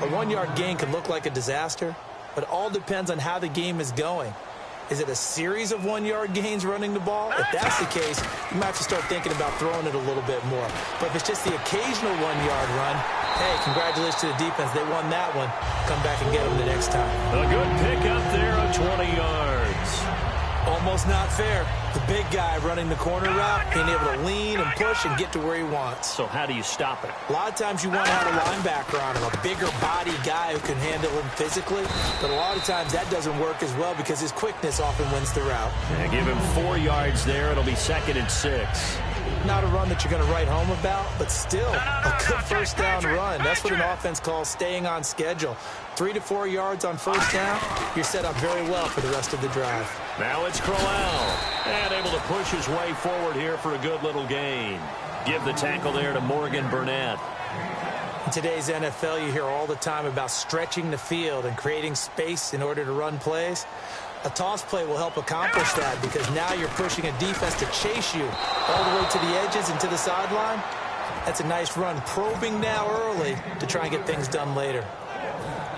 A 1-yard gain can look like a disaster, but it all depends on how the game is going. Is it a series of 1-yard gains running the ball? If that's the case, you might have to start thinking about throwing it a little bit more. But if it's just the occasional 1-yard run, hey, congratulations to the defense. They won that one. Come back and get them the next time. A good pickup there of 20 yards. Almost not fair. The big guy running the corner route, being able to lean and push and get to where he wants. So how do you stop it? A lot of times you want to have a linebacker on him, a bigger body guy who can handle him physically. But a lot of times that doesn't work as well because his quickness often wins the route. Yeah, give him 4 yards there. It'll be 2nd and 6. Not a run that you're going to write home about, but still a good first down run. That's what an offense calls staying on schedule. 3 to 4 yards on first down, you're set up very well for the rest of the drive. Now it's Crowell, and able to push his way forward here for a good little gain. Give the tackle there to Morgan Burnett. In today's NFL, you hear all the time about stretching the field and creating space in order to run plays. A toss play will help accomplish that because now you're pushing a defense to chase you all the way to the edges and to the sideline. That's a nice run, probing now early to try and get things done later.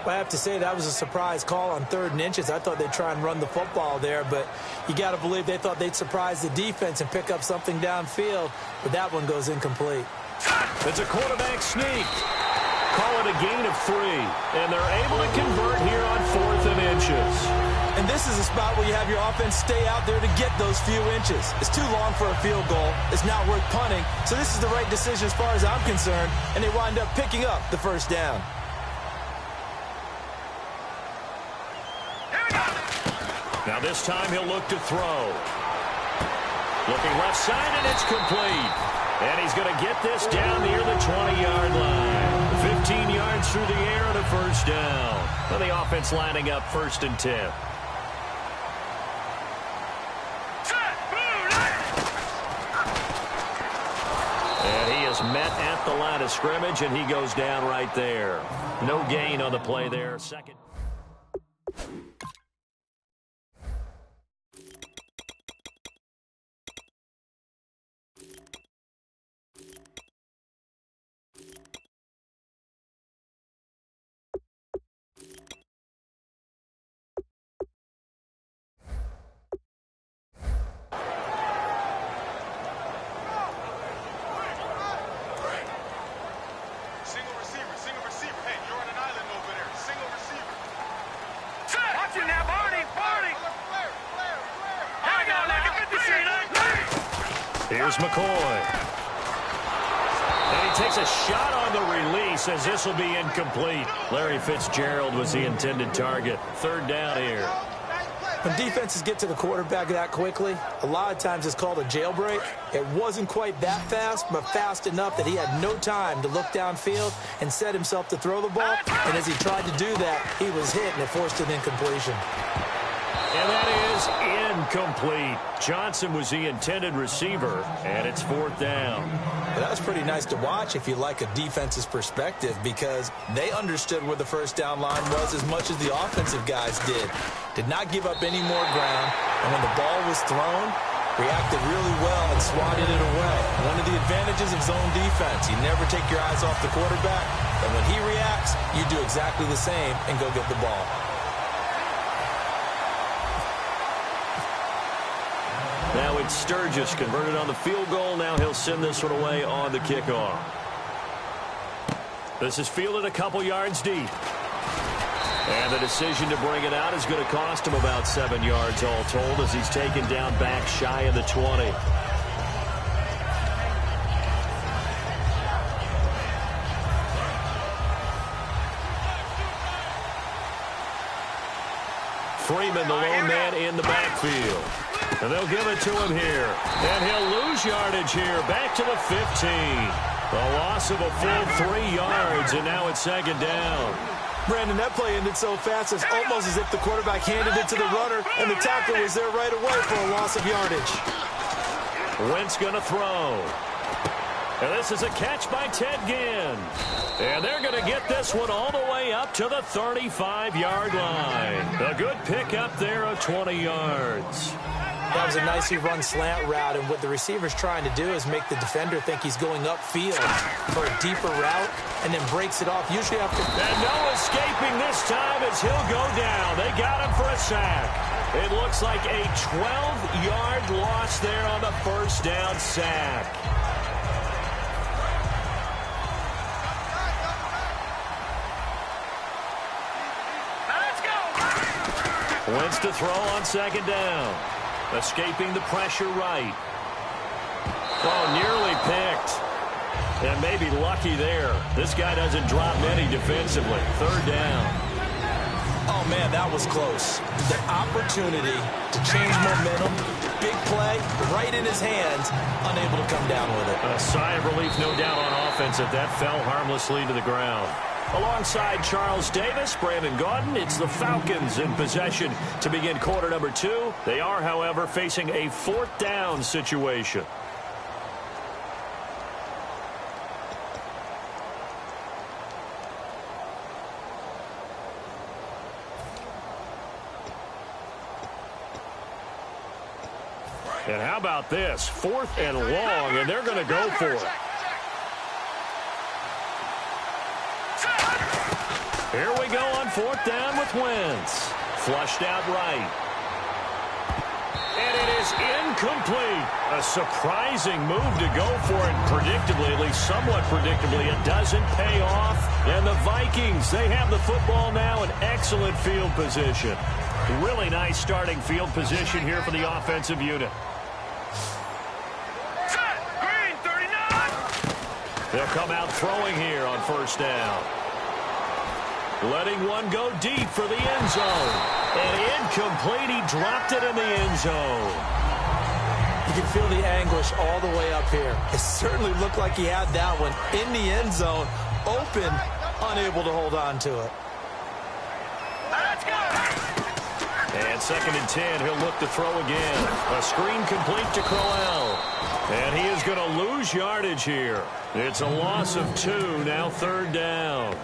Well, I have to say that was a surprise call on 3rd and inches. I thought they'd try and run the football there, but you got to believe they thought they'd surprise the defense and pick up something downfield, but that one goes incomplete. It's a quarterback sneak. Call it a gain of 3, and they're able to convert here on 4th and inches. And this is a spot where you have your offense stay out there to get those few inches. It's too long for a field goal. It's not worth punting. So this is the right decision as far as I'm concerned, and they wind up picking up the first down. Now this time he'll look to throw. Looking left side, and it's complete. And he's going to get this down near the 20-yard line. 15 yards through the air and a first down. And the offense lining up 1st and 10. And he is met at the line of scrimmage, and he goes down right there. No gain on the play there. 2nd. Here's McCoy. And he takes a shot on the release as this will be incomplete. Larry Fitzgerald was the intended target. 3rd down here. When defenses get to the quarterback that quickly, a lot of times it's called a jailbreak. It wasn't quite that fast, but fast enough that he had no time to look downfield and set himself to throw the ball. And as he tried to do that, he was hit, and it forced an incompletion. And that is incomplete. Johnson was the intended receiver, and it's 4th down. Well, that was pretty nice to watch if you like a defense's perspective because they understood where the first down line was as much as the offensive guys did. Did not give up any more ground, and when the ball was thrown, reacted really well and swatted it away. One of the advantages of zone defense, you never take your eyes off the quarterback, and when he reacts, you do exactly the same and go get the ball. Now it's Sturgis converted on the field goal. Now he'll send this one away on the kickoff. This is fielded a couple yards deep. And the decision to bring it out is going to cost him about 7 yards all told as he's taken down back shy of the 20. Freeman, the lone man in the backfield. And they'll give it to him here. And he'll lose yardage here. Back to the 15. A loss of a full 3 yards, and now it's 2nd down. Brandon, that play ended so fast, it's almost as if the quarterback handed it to the runner, and the tackle was there right away for a loss of yardage. Wentz going to throw. And this is a catch by Ted Ginn. And they're going to get this one all the way up to the 35-yard line. A good pickup there of 20 yards. That was a nicely run slant route, and what the receiver's trying to do is make the defender think he's going upfield for a deeper route and then breaks it off, usually after. And no escaping this time as he'll go down. They got him for a sack. It looks like a 12-yard loss there on the first down sack. Wentz to throw on second down. Escaping the pressure right. Oh, nearly picked. And maybe lucky there. This guy doesn't drop many defensively. Third down. Oh, man, that was close. The opportunity to change momentum, big play, right in his hands, unable to come down with it. A sigh of relief, no doubt, on offense if that fell harmlessly to the ground. Alongside Charles Davis, Brandon Gaudin, it's the Falcons in possession to begin quarter number 2. They are, however, facing a fourth down situation. And how about this? 4th and long, and they're going to go for it. Here we go on 4th down with Wentz. Flushed out right. And it is incomplete. A surprising move to go for it. Predictably, at least somewhat predictably, it doesn't pay off. And the Vikings, they have the football now in excellent field position. Really nice starting field position here for the offensive unit. They'll come out throwing here on first down. Letting one go deep for the end zone. And incomplete. He dropped it in the end zone. You can feel the anguish all the way up here. It certainly looked like he had that one in the end zone, open, unable to hold on to it. Let's go. And 2nd and 10, he'll look to throw again. A screen complete to Crowell. And he is going to lose yardage here. It's a loss of 2, now 3rd down.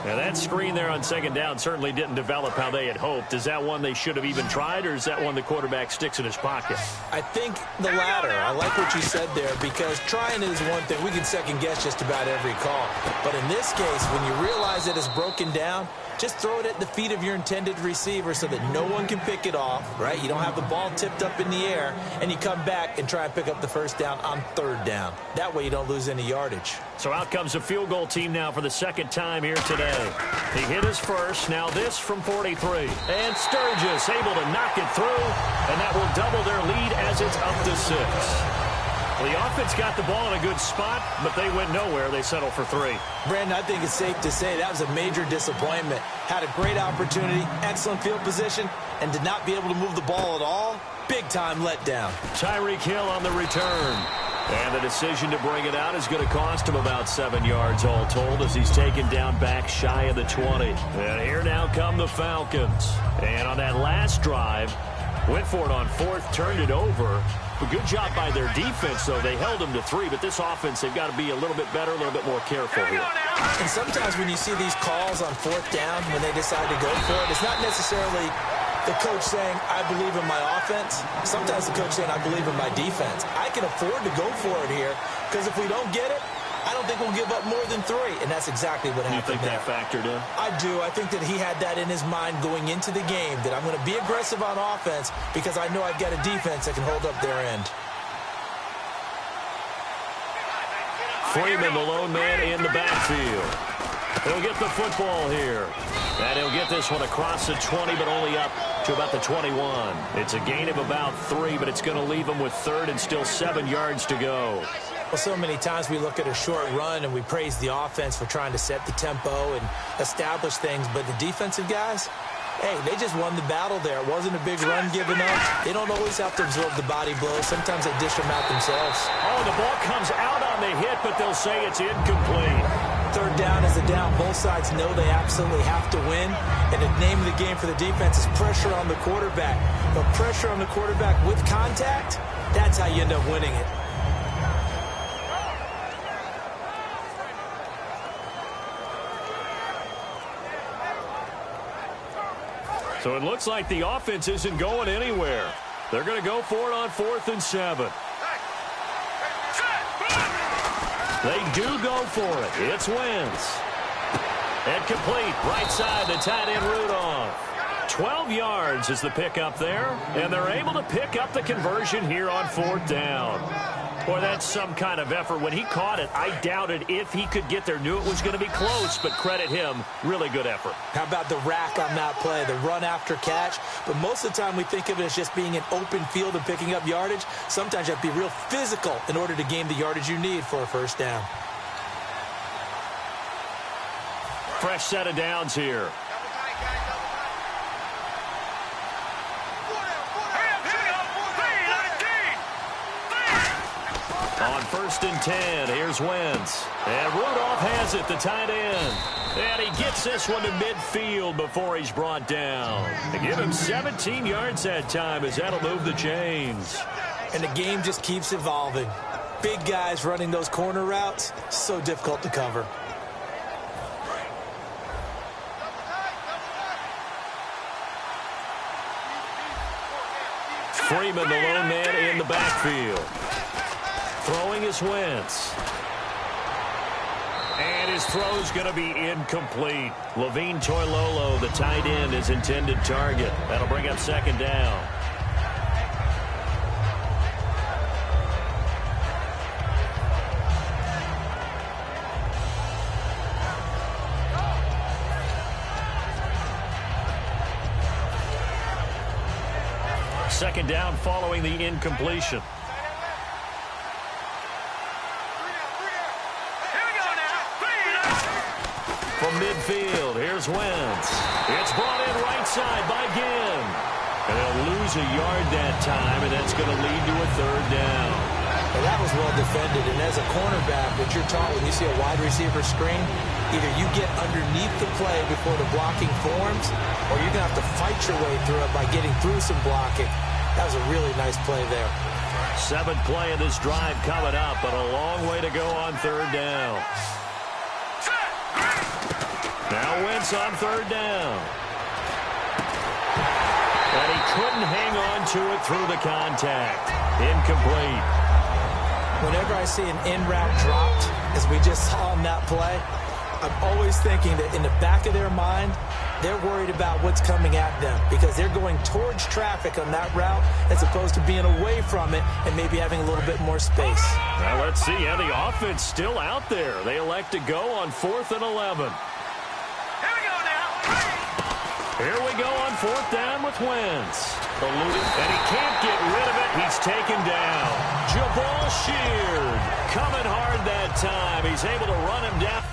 Now, that screen there on 2nd down certainly didn't develop how they had hoped. Is that one they should have even tried, or is that one the quarterback sticks in his pocket? I think the latter. I like what you said there, because trying is one thing. We can second-guess just about every call. But in this case, when you realize that it's broken down, just throw it at the feet of your intended receiver so that no one can pick it off, right? You don't have the ball tipped up in the air, and you come back and try and pick up the first down on 3rd down. That way you don't lose any yardage. So out comes a field goal team now for the 2nd time here today. He hit his first. Now this from 43. And Sturgis able to knock it through, and that will double their lead as it's up to 6. The offense got the ball in a good spot, but they went nowhere. They settled for 3. Brandon, I think it's safe to say that was a major disappointment. Had a great opportunity, excellent field position, and did not be able to move the ball at all. Big-time letdown. Tyreek Hill on the return. And the decision to bring it out is going to cost him about 7 yards all told as he's taken down back shy of the 20. And here now come the Falcons. And on that last drive, went for it on 4th, turned it over. A good job by their defense, though. They held them to 3, but this offense, they've got to be a little bit better, a little bit more careful here. And sometimes when you see these calls on 4th down, when they decide to go for it, it's not necessarily the coach saying, I believe in my offense. Sometimes the coach saying, I believe in my defense. I can afford to go for it here, because if we don't get it, I don't think we'll give up more than 3, and that's exactly what happened. You think that factored in? I do. I think that he had that in his mind going into the game, that I'm going to be aggressive on offense because I know I've got a defense that can hold up their end. Freeman, the lone man in the backfield. He'll get the football here. And he'll get this one across the 20, but only up to about the 21. It's a gain of about 3, but it's going to leave him with 3rd and still 7 yards to go. Well, so many times we look at a short run and we praise the offense for trying to set the tempo and establish things, but the defensive guys, hey, they just won the battle there. It wasn't a big run given up. They don't always have to absorb the body blows. Sometimes they dish them out themselves. Oh, the ball comes out on the hit, but they'll say it's incomplete. 3rd down is a down. Both sides know they absolutely have to win. And the name of the game for the defense is pressure on the quarterback. But pressure on the quarterback with contact, that's how you end up winning it. So it looks like the offense isn't going anywhere. They're going to go for it on 4th and 7. They do go for it. It's Wentz. And complete. Right side, the tight end Rudolph. 12 yards is the pickup there. And they're able to pick up the conversion here on 4th down. Boy, that's some kind of effort. When he caught it, I doubted if he could get there. Knew it was going to be close, but credit him. Really good effort. How about the rack on that play, the run after catch? But most of the time we think of it as just being an open field and picking up yardage. Sometimes you have to be real physical in order to gain the yardage you need for a first down. Fresh set of downs here. On 1st and 10, here's Wentz. And Rudolph has it, the tight end. And he gets this one to midfield before he's brought down. They give him 17 yards that time as that'll move the chains. And the game just keeps evolving. Big guys running those corner routes, so difficult to cover. Freeman, the lone man in the backfield. Throwing is Wentz. And his throw's going to be incomplete. Levine Toilolo, the tight end, his intended target. That'll bring up 2nd down. Second down following the incompletion. From midfield, here's Wentz. It's brought in right side by Ginn. And they'll lose a yard that time, and that's going to lead to a 3rd down. Well, that was well defended, and as a cornerback, what you're taught when you see a wide receiver screen, either you get underneath the play before the blocking forms, or you're going to have to fight your way through it by getting through some blocking. That was a really nice play there. 7th play of this drive coming up, but a long way to go on 3rd down. Now Wentz on 3rd down. And he couldn't hang on to it through the contact. Incomplete. Whenever I see an in-route dropped, as we just saw on that play, I'm always thinking that in the back of their mind, they're worried about what's coming at them because they're going towards traffic on that route as opposed to being away from it and maybe having a little bit more space. Well, let's see. Yeah, the offense still out there. They elect to go on 4th and 11. Here we go on 4th down with Wentz. Eluding, and he can't get rid of it. He's taken down. Jabal Sheard coming hard that time. He's able to run him down.